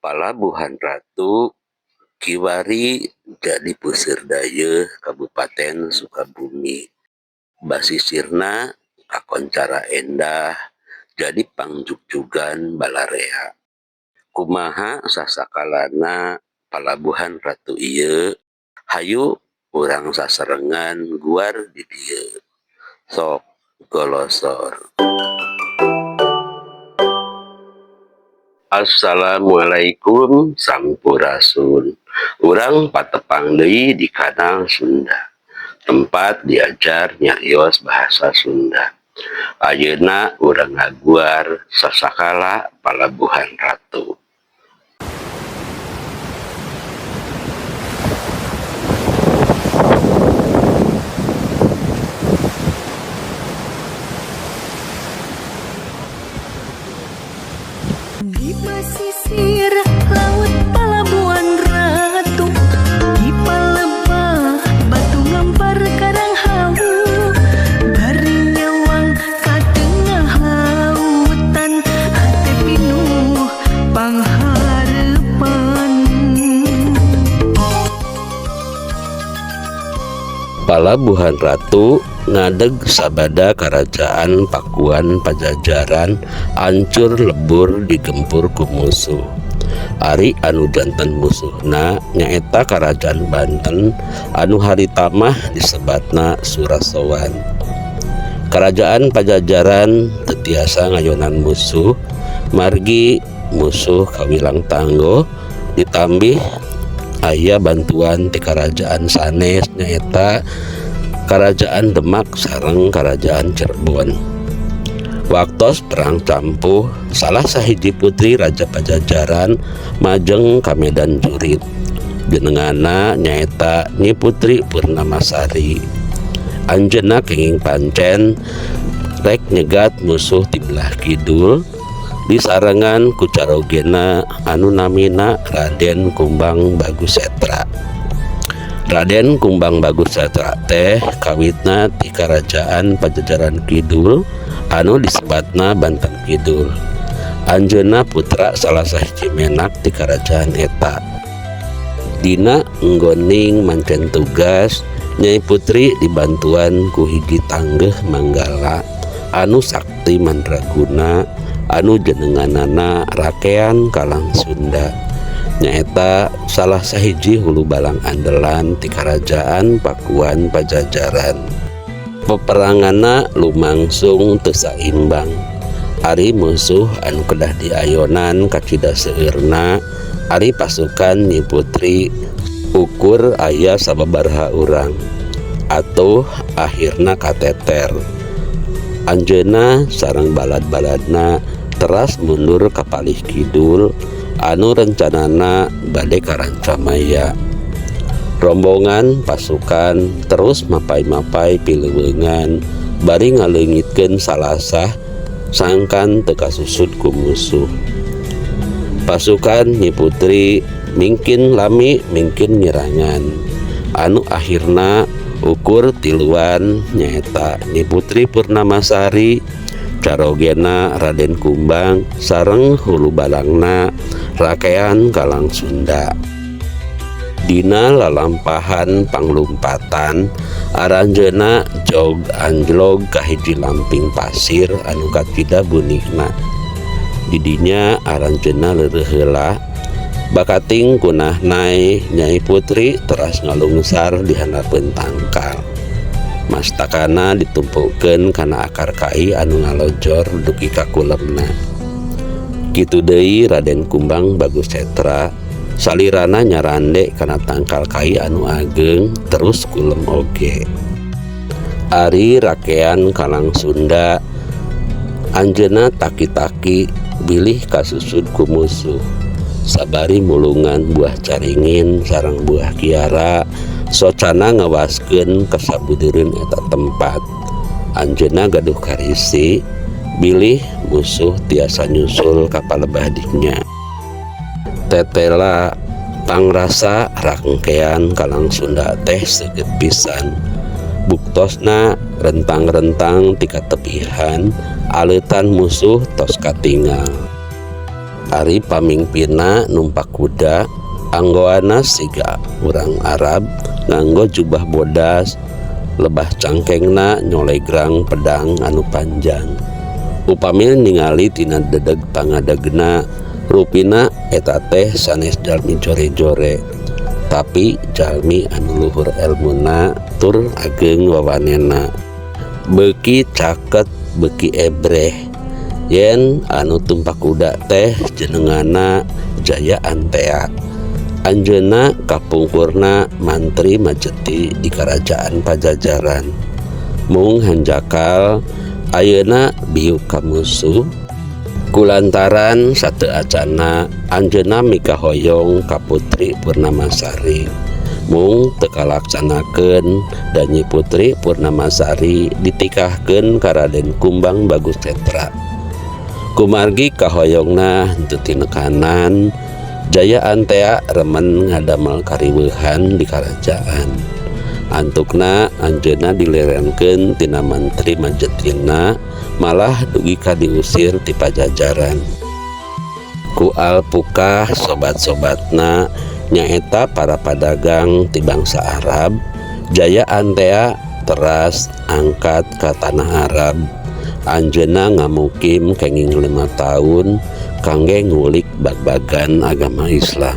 Palabuhan Ratu Kiwari jadi Puseur Dayeuh Kabupaten Sukabumi. Basisirna kakoncara endah jadi pangjugjugan balarea. Kumaha sasakalana Palabuhan Ratu ieu? Hayu urang sasarengan guar di dieu. Sok golosor. Assalamualaikum sampurasun. Urang patepang deui di Kanal Sunda. Tempat diajar nyarios bahasa Sunda. Ayeuna urang ngaguar sasakala Palabuhan Ratu. Di pesisir laut Palabuhan Ratu, di Palembah batu ngampar karang hawu, bari nyawang ka tengah lautan, hate pinuh pangharepan. Palabuhan Ratu ngadeg sabada Karajaan Pakuan Pajajaran ancur lebur digempur ku musuh. Ari anu janten musuhna nyaeta Karajaan Banten anu haritamah disebatna Surasowan. Karajaan Pajajaran teu tiasa ngayonan musuh, margi musuh kawilang tangguh ditambih aya bantuan ti karajaan sanes nyaeta Karajaan Demak sareng Karajaan Cirebon. Waktos perang campuh, salah sahiji putri Raja Pajajaran majeng ka Medan Jurid. Jenenganna nyaeta Nyi Putri Purnamasari. Anjeunna kenging pancen rek nyegat musuh ti belah kidul disarengan ku carogena anu namina Raden Kumbang Bagusetra. Raden Kumbang Bagusetra teh kawitna ti Karajaan Pajajaran Kidul anu disebatna Banten Kidul. Anjeunna putra salah sahiji menak ti karajaan eta. Dina nggoning mancen tugas, Nyai Putri dibantuan ku hiji tanggeh manggala anu sakti mandraguna anu jenenganana Rakean Kalang Sunda. Nyaeta salah sahiji hulu balang andelan ti Karajaan Pakuan Pajajaran. Peperanganna lumangsung teu saimbang. Ari musuh anu kedah diayonan kacida seueurna, ari pasukan Nyi Putri ukur aya sababaraha urang. Atuh akhirna kateter. Anjeunna sareng balad-baladna teras mundur ka palih kidul anu rencanana bade ka Rancamaya. Rombongan pasukan terus mapai-mapai pileuweungan bari ngaleungitkeun salasah sangkan teu kasusut ku musuh. Pasukan Nyi Putri mingkin lami mingkin nyerangan. Anu akhirna ukur tiluan nyaeta Nyi Putri Purnamasari, carogena Raden Kumbang sareng hulu balangna Rakean Kalang Sunda. Dina lalampahan panglumpatan aranjeuna jog anjlog ka hiji lamping pasir anu kacida bunikna. Didinya aranjeuna leureuh heula bakating kunah nae Nyai Putri teras ngalungsar di handapkeun tangkal. Mastakana ditumpukeun kana akar kai anu ngalojor dugi ka kulemna. Kitu deui Raden Kumbang Bagusetra salirana nyarande kana tangkal kai anu ageng terus kulem oge. Ari Rakean Kalang Sunda anjeunna taki-taki bilih kasusud ku musuh. Sabari mulungan buah caringin sareng buah kiara socana ngawaskeun kasabudeureun eta tempat. Anjeunna gaduh karisi bilih musuh tiasa nyusul ka palebadiknya. Tetela pangrasa Rakean Kalang Sunda teh seugeut pisan. Buktosna rentang-rentang tika tepihan aleutan musuh tos katinggal. Ari pamingpina numpak kuda, anggoana siga urang Arab nganggo jubah bodas, lebah cangkengna nyolegrang pedang anu panjang. Upami ningali tina dedeg pangadegna, rupina eta teh sanes jalmi jore-jore, tapi jalmi anu luhur elmuna tur ageng wawanena. Beuki caket beuki ebreh. Yen anu tumpak kuda teh jenengana Jaya Antea. Anjeunna kapungkurna mantri majeti di Kerajaan Pajajaran. Mung hanjakal ayeuna biuk ka musuh, kulantaran sateu acana anjeunna mikahoyong ka Putri Purnamasari. Mung teu kalaksanakeun dan Nyi Putri Purnamasari ditikahkeun ka Raden Kumbang Bagusetra. Kumargi kahoyongna henteu tinekanan, Jaya Antea remen ngadamel kariweuhan di karajaan. Antukna anjeunna dilerenkeun tina mantri majetina, malah dugi ka diusir ti Pajajaran. Ku alpukah sobat-sobatna nyaeta para padagang ti bangsa Arab, Jaya Antea teras angkat ka tanah Arab. Anjeunna ngamukim kenging 5 tahun kangge ngulik bag-bagan agama Islam.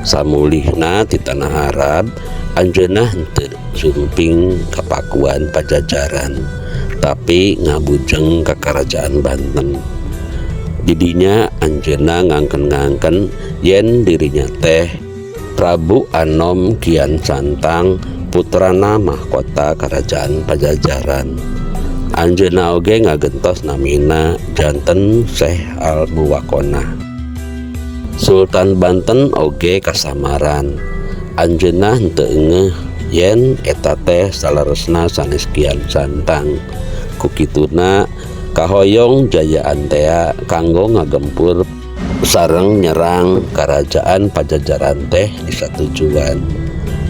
Samulihna ti tanah Arab, anjeunna henteu sumping ka pakuan Pajajaran, tapi ngabujeng ka Kerajaan Banten. Didinya anjeunna ngangken-ngangken yen dirinya teh Prabu Anom Kian Santang, putrana mahkota Kerajaan Pajajaran. Anjeunna oge ngagentos namina janten Syekh Al-Muwakonah. Sultan Banten oge kasamaran. Anjeunna henteu eungeuh yen eta teh saleresna sanes Kian Santang. Kukituna kahoyong Jaya Antea kanggo ngagempur sareng nyerang Kerajaan Pajajaran teh disatujuan.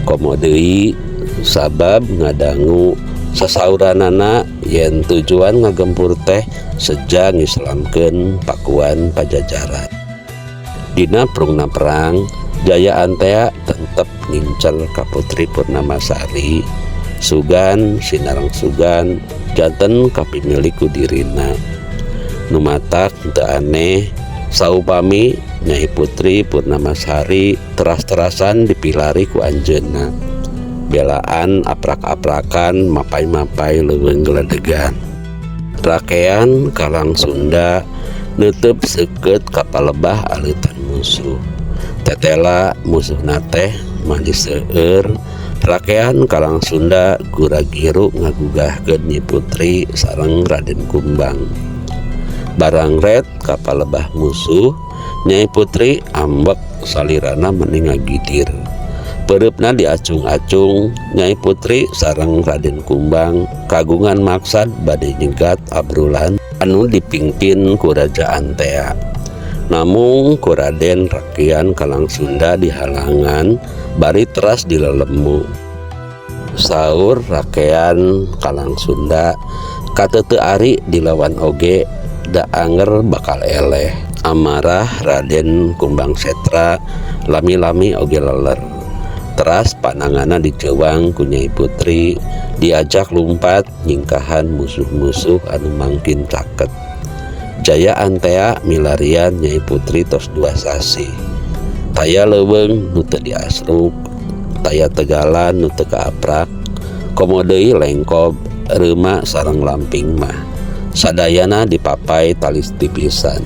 Komo deui sabab ngadangu sasauranana yen tujuan ngagempur teh seja ngislamkeun pakuan Pajajaran. Dina prungna perang, Jaya Antea tetep ngincer ka Putri Purnamasari, sugan sinareng sugan janten kapimilih ku dirina. Nu matak teu aneh saupami Nyai Putri Purnamasari teras-terasan dipilari ku anjeunna. Belaan aprak-aprakan mapai-mapai leuweung geledegan. Rakean Kalang Sunda neuteub seukeut ka palebah aleutan musuh. Tetela musuhna teh mandi seueur. Rakean Kalang Sunda gura-giru ngagugahkeun Nyi Putri sareng Raden Kumbang. Barang ret ka palebah musuh, Nyai Putri ambek salirana meni ngagidir. Pereupna diacung-acung, Nyai Putri sareng Raden Kumbang kagungan maksad bade nyegat abrulan anu dipingpin ku Raja Antea. Namung ku Raden Rakian Kalang Sunda dihalangan bari teras dilelemu. Saur Rakean Kalang Sunda, kateu ari dilawan oge da anger bakal eleh. Amarah Raden Kumbang Setra lami-lami oge leler. Teras panangana diceuwang ku Nyai Putri, diajak lumpat nyingkahan musuh-musuh anu mangkin caket. Jaya Antea milarian Nyai Putri tos 2 sasi. Taya leuweung nu teu diasruk, taya tegalan nu teu kaaprak, komo deui lengkob, reuma sareng lamping mah. Sadayana dipapai talis tipisan.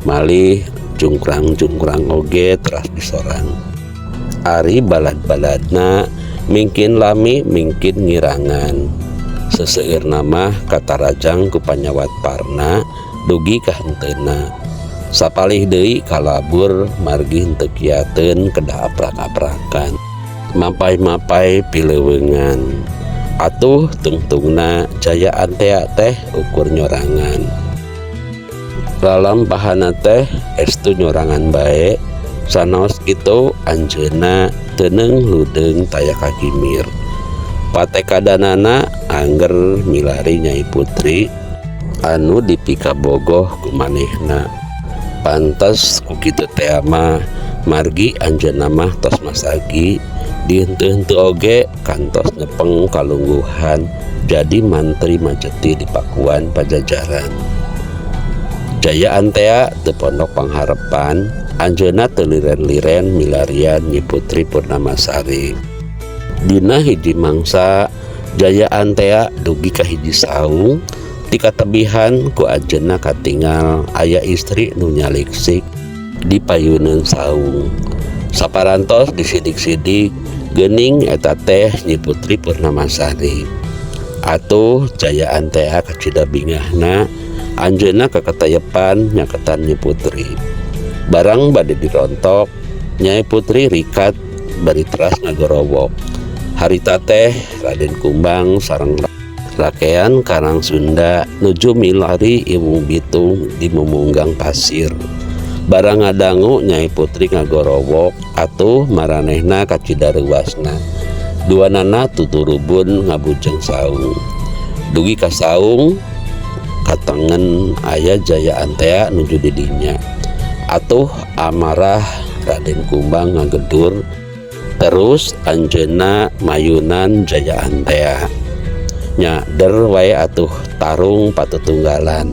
Malih jungkrang-jungkrang oge teras disorang. Ari balad-baladna mingkin lami mingkin ngirangan. Seseueur nama kata rajang ku panyawat parna dugi ka henteuna. Sapalih deui kalabur margi henteu kiateun kedah aprak-aprakan. Mapai-mapai pileuweungan. Atuh tungtungna Jaya Antea teh ukur nyorangan. Lalampahana teh estu nyorangan bae. Sanaos kitu anjeunna teuneng ludeung taya kakimir. Patekadanana angger milari Nyai Putri anu dipikabogoh ku manehna. Pantes ku kitu teh mah margi anjeunna mah tos masagi dihenteu-henteu oge kantos nepeng kalungguhan jadi mantri Majeti di Pakuan Pajajaran. Jaya Antea teu Pondok Pangharepan, anjeunna teu liren-liren milarian Nyi Putri Purnamasari. Dina hiji mangsa Jaya Antea dugi ka hiji saung, ti katebihan ku anjeunna katingal aya istri nu nyaliksik di payuneun saung. Saparantos disidik-sidik geuning eta teh Nyi Putri Purnamasari. Atuh Jaya Antea kacida bingahna anjeunna kakatayepan nyaketan Nyi Putri. Barang bade dirontok, Nyai Putri rikat bari teras ngagorowok. Harita teh Raden Kumbang sareng rakean Karang Sunda nuju milari Imung Bitung di Memunggang Pasir. Barang ngadangu Nyai Putri ngagorowok, atuh maranehna kacida reuasna. Duanana tuturubun ngabujeng saung. Dugi ka saung, katengen aya Jaya Antea nuju di dinya. Atuh amarah Raden Kumbang ngagedur, terus anjeunna mayunan Jaya Antea. Nya der wae atuh tarung patutunggalan.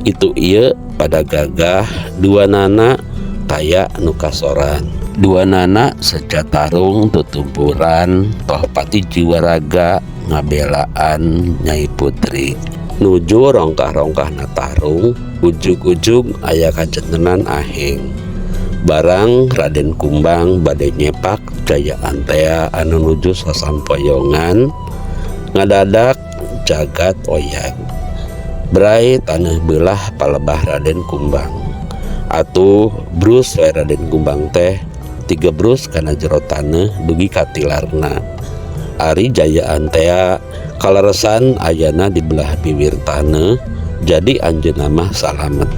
Itu ieu pada gagah duanana taya nu kasoran. Duanana seja tarung tutumpuran toh pati jiwa raga ngabelaan Nyai Putri. Nuju rongkah-rongkahna tarung, ujug-ujug aya kajentenan aheng. Barang Raden Kumbang bade nyepak Jaya Antea anu nuju sasampoyongan, ngadadak jagat oyag. Brai taneuh beulah palebah Raden Kumbang. Atuh brus wae Raden Kumbang teh tigebrus kana jero taneuh dugi ka tilarna. Ari Jaya Antea kaleresan ayana di belah bibir taneuh, jadi anjeunna mah salamet.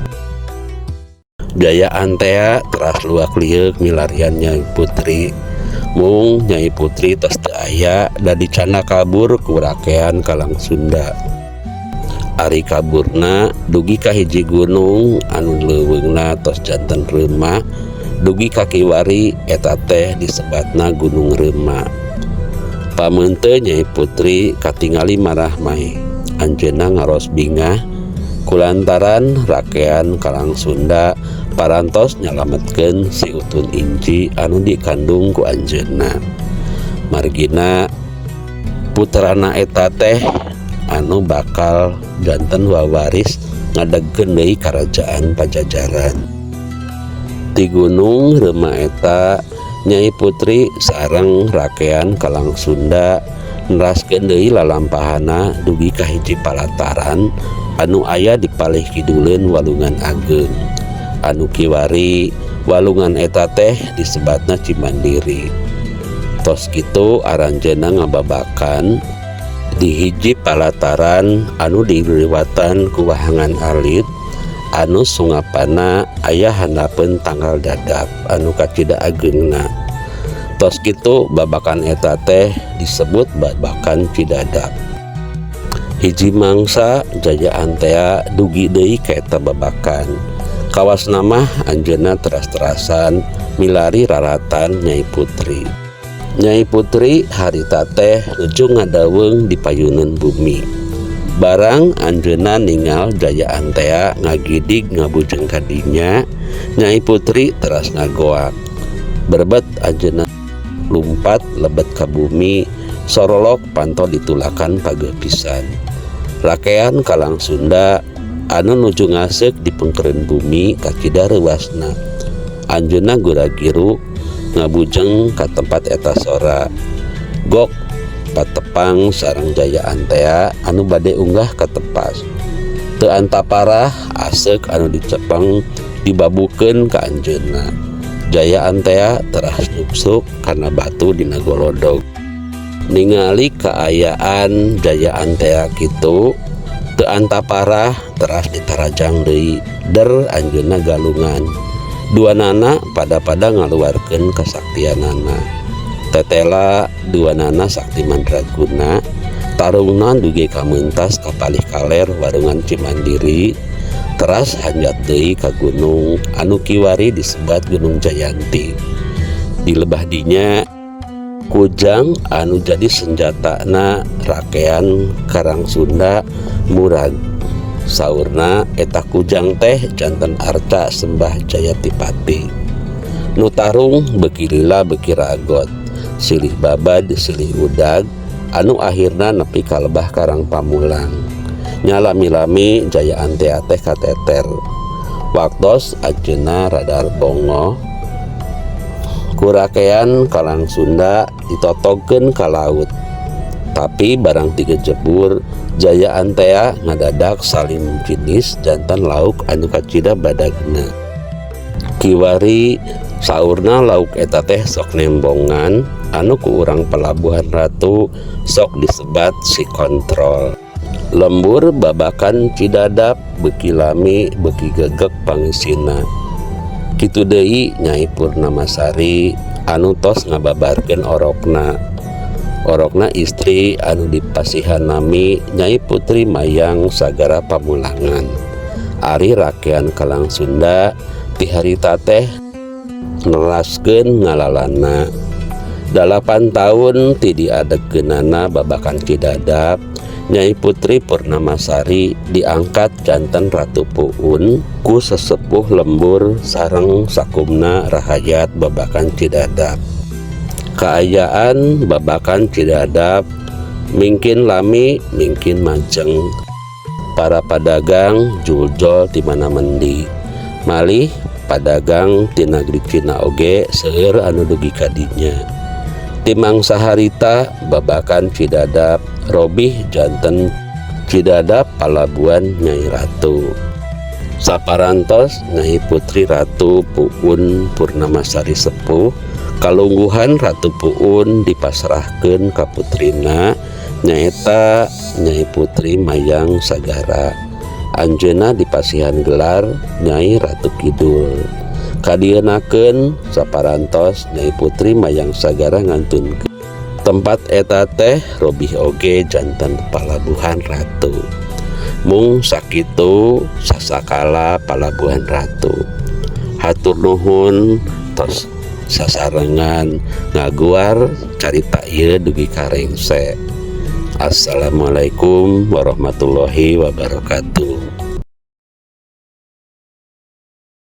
Jaya Antea teras luak liuk milarian Nyai Putri. Mung Nyai Putri tos teu aya da dicana kabur ku rakean Kalang Sunda. Ari kaburna dugi ka hiji gunung anu leuweungna tos janten Reuma, dugi ka kiwari eta teh disebatna Gunung Reuma. Pameunteun Nyai Putri katingali marah mae, anjeunna ngaros bingah kulantaran rakean Kalang Sunda parantos nyalametkeun si Utun Inci anu dikandung ku anjeunna. Margina puterana eta teh anu bakal janten wawaris ngadegkeun deui karajaan Pajajaran. Ti Gunung Reuma eta Nyai Putri sareng rakean Kalang Sunda neraskeun deui lalampahana dugi ka hiji palataran anu aya di palih kiduleun Walungan Ageung. Anu kiwari walungan eta teh disebatna Cimandiri. Tos kitu aranjeunna ngababakan di hiji palataran anu diliwatan ku wahangan alit anu sungapana aya handapeun tanggal dadap anu kacida ageungna. Tos kitu babakan eta teh disebut babakan Cidadap. Hiji mangsa Jaya Antea dugi deui ka eta babakan. Kawas nama anjeunna teras-terasan milari raratan Nyai Putri. Nyai Putri harita teh nuju ngadaweung di payuneun bumi. Barang anjeunna ningal Jaya Antea ngagidig ngabujeng ka dinya, Nyai Putri teras ngagoak. Berbet anjeunna lumpat lebet ka bumi, sorolok panto ditulakan pageuh pisan. Rakean Kalang Sunda anu nuju ngasek di pengkeren bumi kacida reuasna. Anjeunna gura-giru ngabujeng ka tempat eta sora. Gok patepang sareng Jaya Antea anu bade unggah ka tepas. Teu antaparah asek anu dicepeng dibabukeun ka anjeunna. Jaya Antea teras nupsuk kana batu dina golodog. Ningali kaayaan Jaya Antea kitu teu antaparah teras ditarajang deui der anjeunna galungan. Duanana pada ngaluarkeun kasaktianana. Tetela duanana sakti mandraguna, tarungna dugi ka meuntas ka palih kaler Warungan Cimandiri. Teras hanjat deui ka gunung anu kiwari disebat Gunung Jayanti. Di lebah dinya kujang anu jadi senjatana rakean Karang Sunda murag. Saurna eta kujang teh janten arca Sembah Jayatipati. Nu tarung beuki lila beuki ragot, silih babad silih udag, anu akhirna nepi ka lebah Karang Pamulang. Nyalami-lami Jaya Antea teh kateter. Waktos ajeuna radar bongo, kurakean Karang Sunda ditotogkeun ka laut. Tapi barang tiga jebur, Jaya Antea ngadadak salim finish jantan lauk anu kacida badagna. Kiwari saurna lauk eta teh sok nembongan anu ku urang Pelabuhan Ratu sok disebat si kontrol. Lembur babakan Cidadap beuki lami beuki gegek pangisina. Kitu deui Nyai Purnamasari anu tos ngababarkeun orokna istri anu dipasihan nami Nyai Putri Mayang Sagara Pamulangan. Ari rakean Kalang Sunda ti harita teh neraskeun ngalalana. 8 tahun ti diadegeunana babakan Cidadap, Nyai Putri Purnamasari diangkat janten Ratu Puun ku sesepuh lembur sareng sakumna rahayat babakan Cidadap. Kaayaan babakan Cidadap mingkin lami mingkin majeng. Para padagang juljol ti mana mendi, malih padagang ti negeri Cina oge seueur anu dugi ka dinya. Timang saharita babakan Cidadap robih janten Cidadap palabuhan Nyai Ratu. Saparantos Nyai Putri Ratu Puun Purnamasari sepuh, kalungguhan Ratu Puun dipasrahkeun ka putrina nyaeta Nyai Putri Mayang Sagara. Anjeunna dipasihan gelar Nyai Ratu Kidul. Kadienakeun saparantos Nyai Putri Mayang Sagara ngantunkeun tempat eta teh robih oge janten Palabuhan Ratu. Mung sakitu sasakala Palabuhan Ratu. Hatur nuhun tos sasarengan ngaguar carita ieu dugi ka rengse. Assalamualaikum warahmatullahi wabarakatuh.